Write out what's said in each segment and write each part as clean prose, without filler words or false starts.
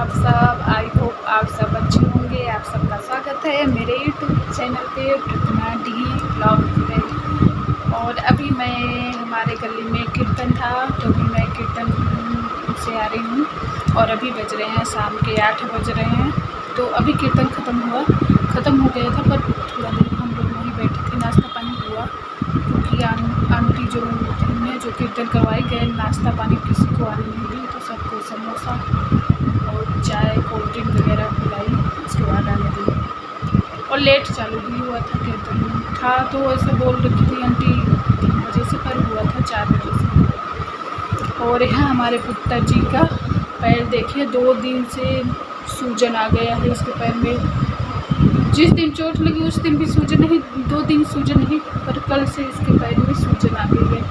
आप सब। I hope आप सब अच्छे होंगे। आप सबका स्वागत है मेरे यूट्यूब चैनल पे प्रतिमा डी ब्लॉग में। और अभी मैं हमारे गली में कीर्तन था तो अभी मैं कीर्तन से आ रही हूँ और अभी बज रहे हैं शाम के 8 बज रहे हैं। तो अभी कीर्तन ख़त्म हो गया था, पर थोड़ा देर हम लोग वहीं बैठे थे, नाश्ता पानी हुआ क्योंकि आंटी जो कीर्तन करवाई गए नाश्ता पानी किसी को आने नहीं दी, तो सबको समोसा और चाय कोल्ड ड्रिंक वगैरह पिलाई, उसके बाद आने दी। और लेट चालू भी हुआ था, कीर्तन था तो ऐसे बोल रखी थी आंटी 3 बजे से, पर हुआ था 4 बजे से। और यहाँ हमारे पुत्र जी का पैर देखिए, 2 दिन से सूजन आ गया है इसके पैर में। जिस दिन चोट लगी उस दिन भी सूजन नहीं, 2 दिन सूजन नहीं, पर कल से इसके पैर में सूजन आ गई है।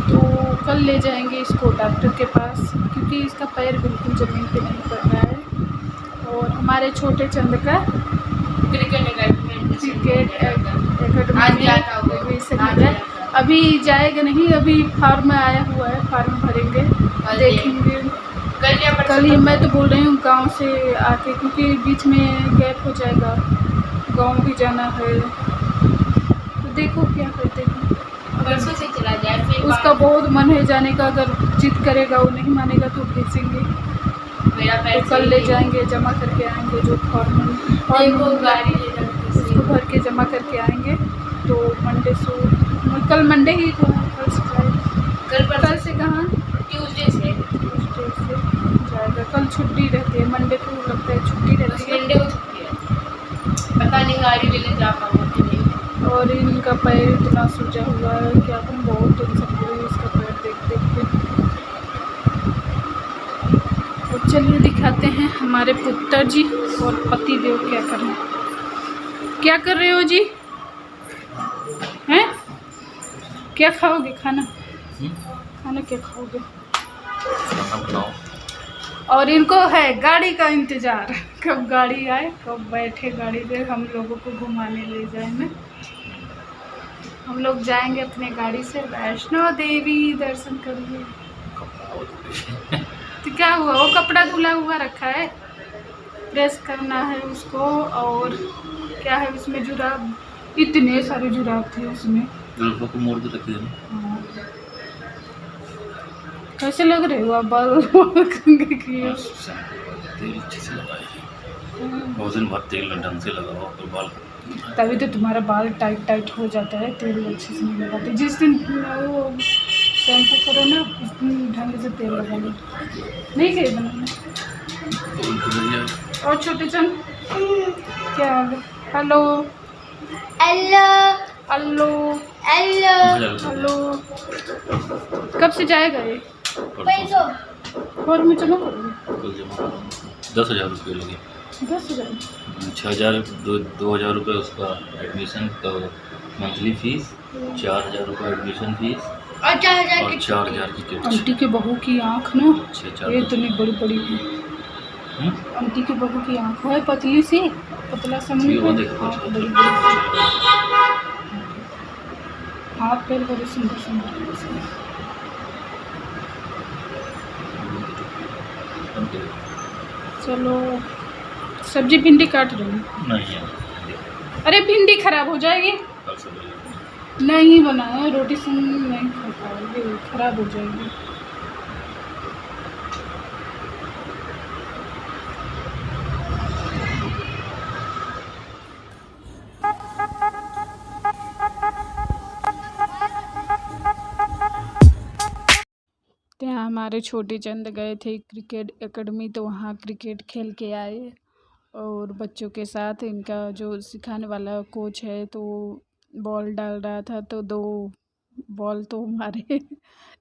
तो कल ले जाएंगे इसको डॉक्टर के पास क्योंकि इसका पैर बिल्कुल ज़मीन पे नहीं पड़ रहा है। और हमारे छोटे चंद का क्रिकेट एकेडमी अभी जाएगा नहीं, अभी फार्म आया हुआ है, फार्म भरेंगे, देखेंगे। कल ही मैं तो बोल रही हूँ गांव से आके, क्योंकि बीच में गैप हो जाएगा, गांव भी जाना है, तो देखो क्या करते हैं। परसों से चला जाए, फिर उसका बहुत मन है जाने का, अगर जिद करेगा वो नहीं मानेगा तो भेजेंगे। तो कल ले जाएंगे, जमा करके आएंगे जो फॉर्म गाड़ी उसको भर के जमा करके आएंगे। तो मंडे से, कल मंडे ही तो कल से जाएगा। कल से कहाँ, ट्यूसडे से जाएगा। कल छुट्टी रहती है, मंडे को लगता है छुट्टी रहती है, मंडे को छुट्टी है, पता नहीं गाड़ी लेने जा पाऊंगा कि नहीं। और इनका पैर इतना सूजा हुआ है कि हम बहुत टेंशन हो रही है इसका पैर देख के। तो चलिए दिखाते हैं हमारे पुत्र जी और पति देव क्या कर रहे हो जी, हैं? क्या खाओगे खाना? खाना क्या खाओगे? और इनको है गाड़ी का इंतज़ार, कब गाड़ी आए, कब बैठे गाड़ी पे हम लोगों को घुमाने ले जाए ना। हम लोग जाएंगे अपने गाड़ी से वैष्णो देवी दर्शन करेंगे। तो क्या हुआ, वो कपड़ा धुला हुआ रखा है, प्रेस करना है उसको। और क्या है उसमें, जुराब, इतने सारे जुराब थे उसमें। मोड़ के रखे हैं। हाँ। कैसे लग रहे हो आप बाल किए? तेल अच्छे से लगाए, बहुत दिन बाद तेल ढंग से लगाओ तो बाल, तभी तो तुम्हारा बाल टाइट हो जाता है, तेल अच्छे से नहीं लगाते। जिस दिन वो शैम्पू करो ना उस दिन ढंग से तेल लगा लो, नहीं गए बनाने। और छोटे चंद क्या हाल है? Hello hello hello hello hello. कब से जाएगा ये? और में जमा करोगे? 10,000 रुपये लगे। 10,000? 6,000 2,000 रुपये उसका एडमिशन का मंथली फीस, 4,000 रुपये एडमिशन फीस और 4,000 और 4,000 की किट। आंटी के बहू की आँख ना, ये इतनी बड़ी बड़ी है। आंटी के बहू की आँख है पतली सी, पतला सा मुंह, आँख बड़ी बड़ी, हाथ पैर बड़े सुंदर सुंदर। चलो सब्जी भिंडी काट रही हूँ। नहीं है, अरे भिंडी खराब हो जाएगी। कल से नहीं बनाया, रोटी से नहीं खा पाओगे, खराब हो जाएगी। यहाँ हमारे छोटे चंद गए थे क्रिकेट एकेडमी, तो वहाँ क्रिकेट खेल के आए और बच्चों के साथ। इनका जो सिखाने वाला कोच है तो बॉल डाल रहा था, तो 2 बॉल तो हमारे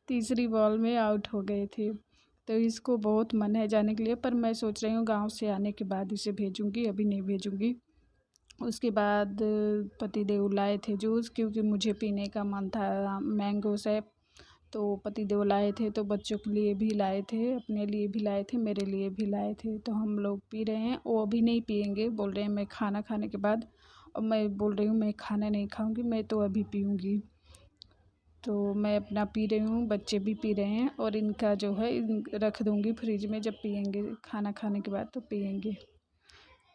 तीसरी बॉल में आउट हो गए थे। तो इसको बहुत मन है जाने के लिए, पर मैं सोच रही हूँ गांव से आने के बाद इसे भेजूँगी, अभी नहीं भेजूँगी। उसके बाद पतिदेव लाए थे जूस, क्योंकि मुझे पीने का मन था, मैंगो शेक। तो पतिदेव लाए थे, तो बच्चों के लिए भी लाए थे, अपने लिए भी लाए थे, मेरे लिए भी लाए थे। तो हम लोग पी रहे हैं, वो अभी नहीं पियेंगे, बोल रहे हैं मैं खाना खाने के बाद। और मैं बोल रही हूँ मैं खाना नहीं खाऊंगी, मैं तो अभी पीऊँगी। तो मैं अपना पी रही हूँ, बच्चे भी पी रहे हैं और इनका जो है रख दूँगी फ्रिज में, जब पियेंगे खाना खाने के बाद तो पियेंगे।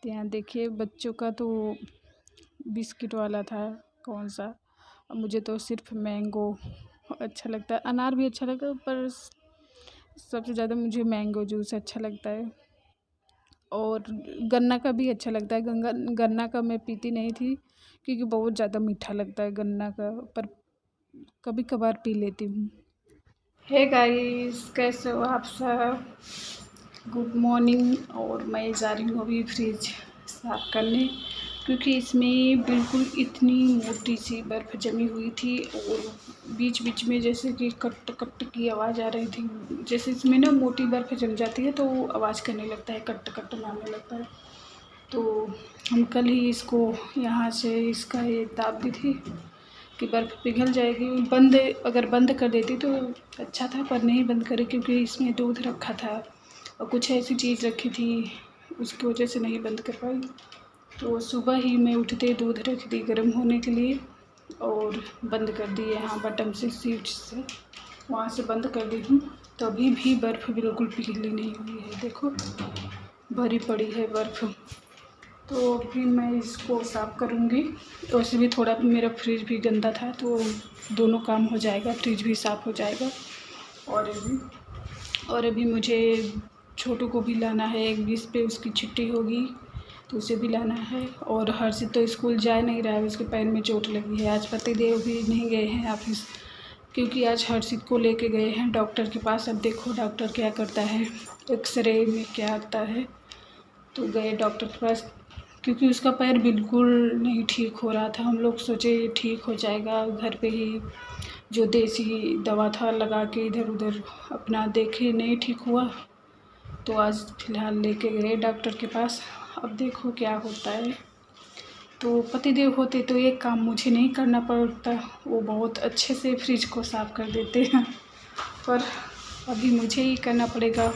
तो यहाँ देखिए बच्चों का तो बिस्किट वाला था कौन सा, और मुझे तो सिर्फ मैंगो अच्छा लगता है, अनार भी अच्छा लगता है, पर सबसे ज़्यादा मुझे मैंगो जूस अच्छा लगता है। और गन्ना का भी अच्छा लगता है। गन्ना का मैं पीती नहीं थी क्योंकि बहुत ज़्यादा मीठा लगता है गन्ना का, पर कभी कभार पी लेती हूँ। हे गाइस, कैसे हो आप सब? Good morning. और मैं जा रही हूँ अभी फ्रिज साफ़ करने, क्योंकि इसमें बिल्कुल इतनी मोटी सी बर्फ़ जमी हुई थी और बीच बीच में जैसे कि कट कट की आवाज़ आ रही थी। जैसे इसमें ना मोटी बर्फ़ जम जाती है तो आवाज़ करने लगता है, कट कट मारने लगता है। तो हम कल ही इसको यहाँ से इसका ये ताप दी थी कि बर्फ़ पिघल जाएगी। अगर बंद कर देती तो अच्छा था, पर नहीं बंद करी क्योंकि इसमें दूध रखा था और कुछ ऐसी चीज़ रखी थी, उसकी वजह से नहीं बंद कर पाई। तो सुबह ही मैं उठते दूध रख दी गर्म होने के लिए और बंद कर दी यहाँ बटन से, स्विच से वहाँ से बंद कर दी हूँ। तो अभी भी बर्फ़ बिल्कुल पिघली नहीं हुई है, देखो भरी पड़ी है बर्फ़। तो अभी मैं इसको साफ़ करूँगी। वैसे भी थोड़ा मेरा फ्रिज भी गंदा था तो दोनों काम हो जाएगा, फ्रिज भी साफ़ हो जाएगा। और अभी मुझे छोटू को भी लाना है, 21 पे उसकी छुट्टी होगी तो उसे भी लाना है। और हर्षित तो स्कूल जा नहीं रहा है, उसके पैर में चोट लगी है। आज पतिदेव भी नहीं गए हैं ऑफिस क्योंकि आज हर्षित को लेके गए हैं डॉक्टर के पास। अब देखो डॉक्टर क्या करता है, एक्सरे में क्या आता है। तो गए डॉक्टर के पास क्योंकि उसका पैर बिल्कुल नहीं ठीक हो रहा था। हम लोग सोचे ठीक हो जाएगा, घर पे ही जो देसी दवा था लगा के इधर उधर अपना देखे, नहीं ठीक हुआ तो आज फ़िलहाल लेके गए डॉक्टर के पास। अब देखो क्या होता है। तो पतिदेव होते तो एक काम मुझे नहीं करना पड़ता, वो बहुत अच्छे से फ्रिज को साफ़ कर देते हैं, पर अभी मुझे ही करना पड़ेगा।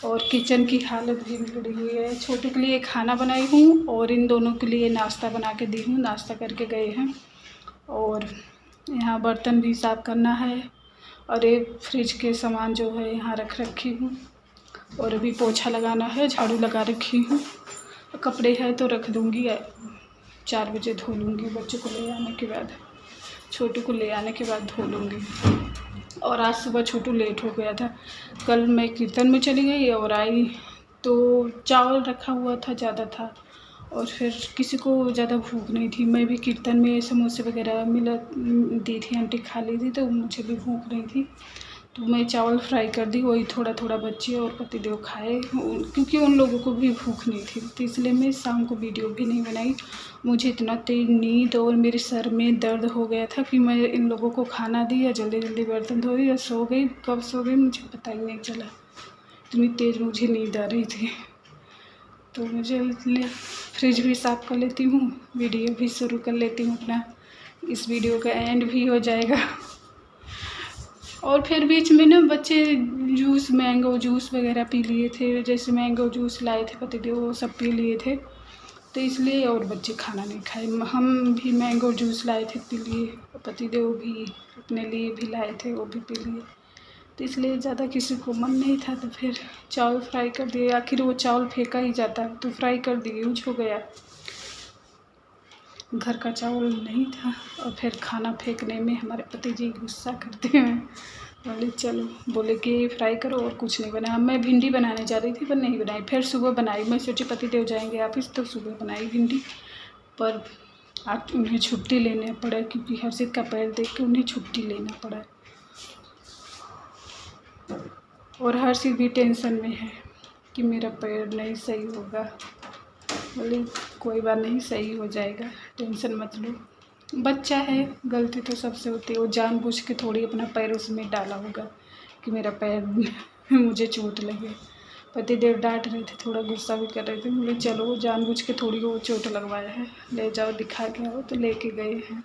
और किचन की हालत भी बिगड़ी हुई है। छोटू के लिए खाना बनाई हूँ और इन दोनों के लिए नाश्ता बना के दी हूँ, नाश्ता करके गए हैं। और यहाँ बर्तन भी साफ़ करना है और एक फ्रिज के सामान जो है यहाँ रख रखी हूँ। और अभी पोछा लगाना है, झाड़ू लगा रखी हूँ। कपड़े हैं तो रख दूँगी, 4 बजे धो लूँगी, बच्चों को ले आने के बाद, छोटू को ले आने के बाद धो लूँगी। और आज सुबह छोटू लेट हो गया था। कल मैं कीर्तन में चली गई और आई तो चावल रखा हुआ था, ज़्यादा था और फिर किसी को ज़्यादा भूख नहीं थी। मैं भी कीर्तन में समोसे वगैरह दी थी, आंटी खा ली थी, तो मुझे भी भूख नहीं थी तो मैं चावल फ्राई कर दी। वही थोड़ा थोड़ा बच्चे और पतिदेव खाए क्योंकि उन लोगों को भी भूख नहीं थी। तो इसलिए मैं शाम को वीडियो भी नहीं बनाई। मुझे इतना तेज नींद और मेरे सर में दर्द हो गया था कि मैं इन लोगों को खाना दी और जल्दी जल्दी बर्तन धोई और सो गई। कब सो गई मुझे पता ही नहीं चला, इतनी तेज़ मुझे नींद आ रही थी। तो मुझे फ्रिज भी साफ़ कर लेती हूँ, वीडियो भी शुरू कर लेती हूँ अपना, इस वीडियो का एंड भी हो जाएगा। और फिर बीच में ना बच्चे जूस, मैंगो जूस वगैरह पी लिए थे, जैसे मैंगो जूस लाए थे पतिदेव वो सब पी लिए थे तो इसलिए, और बच्चे खाना नहीं खाए। हम भी मैंगो जूस लाए थे पी लिए, पतिदेव भी अपने लिए भी लाए थे वो भी पी लिए। तो इसलिए ज़्यादा किसी को मन नहीं था तो फिर चावल फ्राई कर दिए। आखिर वो चावल फेंका ही जाता है तो फ्राई कर दिए, यूज हो गया, घर का चावल नहीं था। और फिर खाना फेंकने में हमारे पति जी गुस्सा करते हैं, बोले चलो, बोले कि फ्राई करो और कुछ नहीं बनाया। मैं भिंडी बनाने जा रही थी पर नहीं बनाई, फिर सुबह बनाई। मैं सोची पतिदेव जाएंगे ऑफिस तो सुबह बनाई भिंडी, पर आज उन्हें छुट्टी लेना पड़ा क्योंकि हर्षित का पैर देख के उन्हें छुट्टी लेना पड़ा। और हर्षित भी टेंशन में है कि मेरा पैर नहीं सही होगा। बोले कोई बात नहीं, सही हो जाएगा, टेंशन मत लो। बच्चा है, गलती तो सबसे होती है। वो जानबूझ के थोड़ी अपना पैर उसमें डाला होगा कि मेरा पैर मुझे चोट लगे। पतिदेव डांट रहे थे, थोड़ा गुस्सा भी कर रहे थे। बोले चलो, वो जानबूझ के थोड़ी वो चोट लगवाया है, ले जाओ दिखा के आओ, तो लेके गए हैं।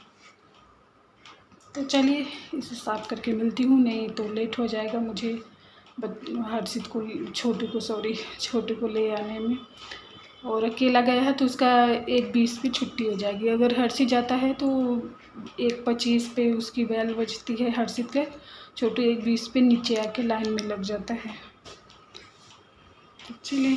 तो चलिए इसे साफ़ करके मिलती हूँ, नहीं तो लेट हो जाएगा मुझे हर्षित को, छोटू को ले आने में। और अकेला गया है तो उसका 1:20 पे छुट्टी हो जाएगी। अगर हर्षित जाता है तो 1:25 पे उसकी बेल बजती है हर्षित के। छोटू 1:20 पे नीचे आके लाइन में लग जाता है। तो चलिए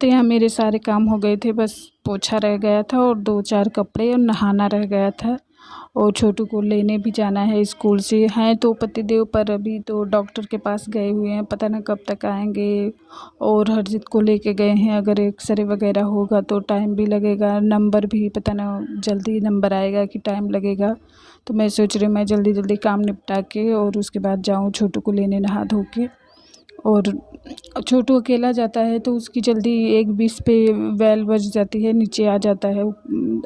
तो यहाँ मेरे सारे काम हो गए थे, बस पोछा रह गया था और 2-4 कपड़े और नहाना रह गया था। और छोटू को लेने भी जाना है स्कूल से। हैं तो पतिदेव पर अभी तो डॉक्टर के पास गए हुए हैं, पता ना कब तक आएंगे। और हरजित को लेके गए हैं, अगर एक्सरे वगैरह होगा तो टाइम भी लगेगा। नंबर भी पता ना जल्दी नंबर आएगा कि टाइम लगेगा। तो मैं सोच रही हूँ मैं जल्दी जल्दी काम निपटा के और उसके बाद जाऊँ छोटू को लेने नहा धो के। और छोटू अकेला जाता है तो उसकी जल्दी 1:20 पे बेल बज जाती है, नीचे आ जाता है।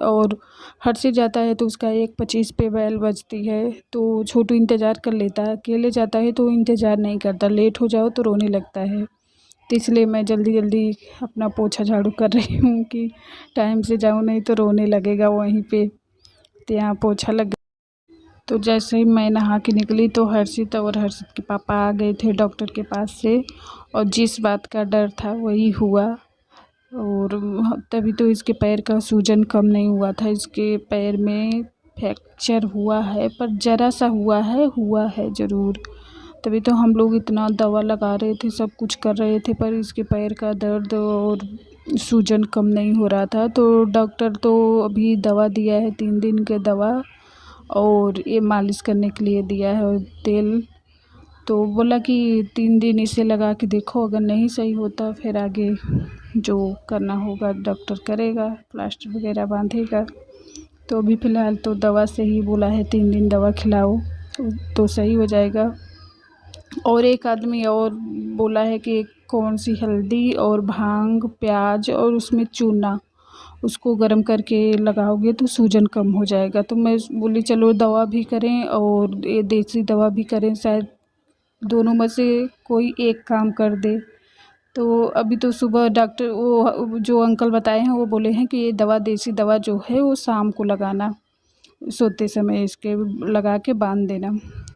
और हर्षित जाता है तो उसका 1:25 पे बेल बजती है। तो छोटू इंतज़ार कर लेता है। अकेले जाता है तो इंतज़ार नहीं करता, लेट हो जाओ तो रोने लगता है। तो इसलिए मैं जल्दी जल्दी अपना पोछा झाड़ू कर रही हूँ कि टाइम से जाऊँ, नहीं तो रोने लगेगा वहीं पे। तो यहाँ पोछा लग। तो जैसे ही मैं नहा के निकली तो हर्षित और हर्षित के पापा आ गए थे डॉक्टर के पास से। और जिस बात का डर था वही हुआ। और तभी तो इसके पैर का सूजन कम नहीं हुआ था। इसके पैर में फ्रैक्चर हुआ है, पर ज़रा सा हुआ है ज़रूर। तभी तो हम लोग इतना दवा लगा रहे थे, सब कुछ कर रहे थे, पर इसके पैर का दर्द और सूजन कम नहीं हो रहा था। तो डॉक्टर तो अभी दवा दिया है, 3 दिन की दवा, और ये मालिश करने के लिए दिया है और तेल। तो बोला कि 3 दिन इसे लगा के देखो, अगर नहीं सही होता फिर आगे जो करना होगा डॉक्टर करेगा, प्लास्टर वगैरह बांधेगा। तो अभी फ़िलहाल तो दवा से ही बोला है 3 दिन दवा खिलाओ तो सही हो जाएगा। और एक आदमी और बोला है कि कौन सी हल्दी और भांग, प्याज और उसमें चूना, उसको गर्म करके लगाओगे तो सूजन कम हो जाएगा। तो मैं बोली चलो दवा भी करें और ये देसी दवा भी करें, शायद दोनों में से कोई एक काम कर दे। तो अभी तो सुबह डॉक्टर वो जो अंकल बताए हैं वो बोले हैं कि ये दवा, देसी दवा जो है वो शाम को लगाना, सोते समय इसके लगा के बांध देना।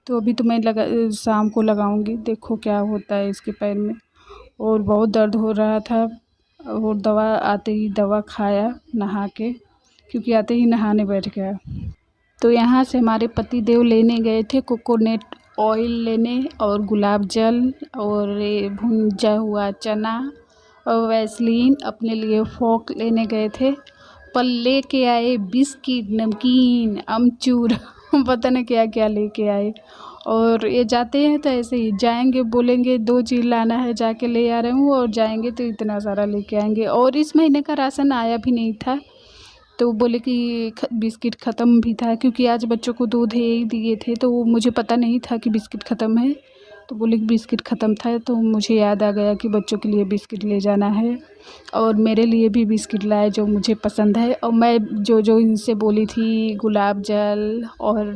तो अभी तो मैं शाम को लगाऊंगी, देखो क्या होता है इसके पैर में। और बहुत दर्द हो रहा था और दवा आते ही दवा खाया नहा के, क्योंकि आते ही नहाने बैठ गया। तो यहाँ से हमारे पति देव लेने गए थे कोकोनट ऑयल लेने, और गुलाब जल, और ये भुंजा हुआ चना, और वैसलीन। अपने लिए फोक लेने गए थे, पर लेके आए बिस्किट, नमकीन, अमचूर पता नहीं क्या क्या लेके आए। और ये जाते हैं तो ऐसे ही जाएंगे, बोलेंगे 2 चीज़ लाना है, जाके ले आ रहे हूँ, और जाएंगे तो इतना सारा लेके आएंगे। और इस महीने का राशन आया भी नहीं था, तो बोले कि बिस्किट ख़त्म भी था, क्योंकि आज बच्चों को दूध ही दिए थे, तो वो मुझे पता नहीं था कि बिस्किट ख़त्म है। तो बोले कि बिस्किट ख़त्म था, तो मुझे याद आ गया कि बच्चों के लिए बिस्किट ले जाना है, और मेरे लिए भी बिस्किट लाए जो मुझे पसंद है। और मैं जो जो इनसे बोली थी, गुलाब जल और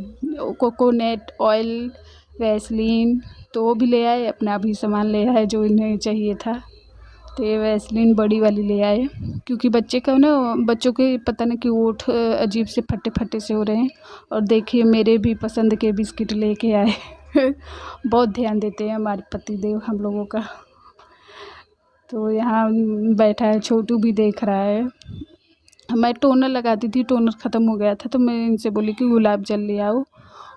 कोकोनट ऑयल, वैसलीन, तो वो भी ले आए। अपना भी सामान ले आए जो इन्हें चाहिए था। तो ये वैसलीन बड़ी वाली ले आए, क्योंकि बच्चों के पता नहीं क्यों ओठ अजीब से फटे फटे से हो रहे हैं। और देखिए मेरे भी पसंद के बिस्किट लेके आए। बहुत ध्यान देते हैं हमारे पतिदेव हम लोगों का। तो यहाँ बैठा है, छोटू भी देख रहा है। मैं टोनर लगाती थी, टोनर ख़त्म हो गया था, तो मैं इनसे बोली कि गुलाब जल ले आओ,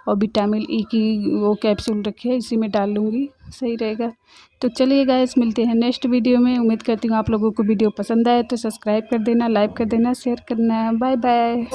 और विटामिन ई की वो कैप्सूल रखी है, इसी में डाल लूँगी, सही रहेगा। तो चलिए गाइस, मिलते हैं नेक्स्ट वीडियो में। उम्मीद करती हूँ आप लोगों को वीडियो पसंद आए, तो सब्सक्राइब कर देना, लाइक कर देना, शेयर करना। Bye bye.